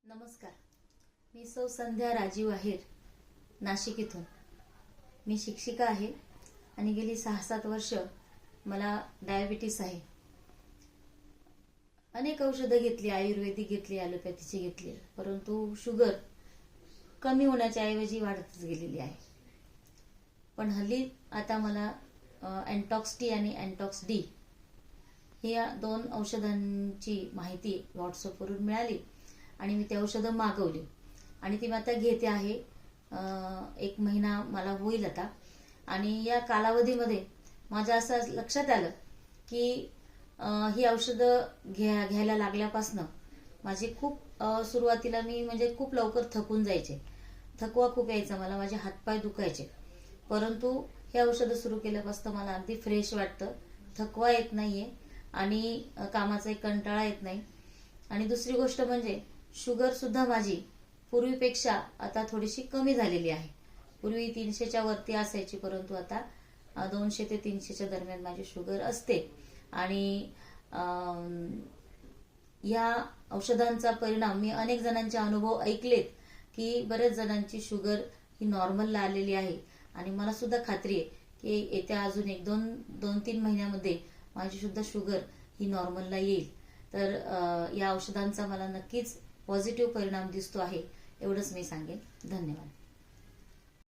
नमस्कार, मी सौ संध्या राजीव आहेर, नाशिक इथून. मी शिक्षिका आहे आणि गेली 6-7 वर्ष मला डायबिटीस आहे. अनेक औषधं घेतली, आयुर्वेदिक घेतली, ॲलोपॅथीची घेतली, परंतु शुगर कमी होण्याच्या ऐवजी वाढतच गेलेली आहे. पण हल्ली आता मला अँटॉक्स टी आणि अँटॉक्स डी या 2 औषधांची माहिती व्हॉट्सअपवरून मिळाली आणि मी ती औषधं मागवली आणि ती मी आता घेते आहे. 1 महिना मला होईल आता. आणि या कालावधीमध्ये माझ्या असं लक्षात आलं की ही औषधं घ्यायला लागल्यापासनं माझी खूप सुरुवातीला मी म्हणजे खूप लवकर थकून जायचे, थकवा खूप यायचा मला, माझे हातपाय दुखायचे. परंतु हे औषधं सुरू केल्यापासून मला अगदी फ्रेश वाटतं, थकवा येत नाहीये आणि कामाचा एक कंटाळा येत नाही. आणि दुसरी गोष्ट म्हणजे शुगर सुद्धा माझी पूर्वीपेक्षा आता थोडीशी कमी झालेली आहे. पूर्वी 300च्या वरती असायची, परंतु आता 200 ते 300च्या दरम्यान माझी शुगर असते. आणि या औषधांचा परिणाम मी अनेक जणांचे अनुभव ऐकलेत की बरेच जणांची शुगर ही नॉर्मलला आलेली आहे. आणि मला सुद्धा खात्री आहे की येत्या अजून 2-3 महिन्यामध्ये माझी सुद्धा शुगर ही नॉर्मलला येईल. तर या औषधांचा मला नक्कीच पॉझिटिव्ह परिणाम दिसतो आहे, एवढंच मी सांगेन. धन्यवाद.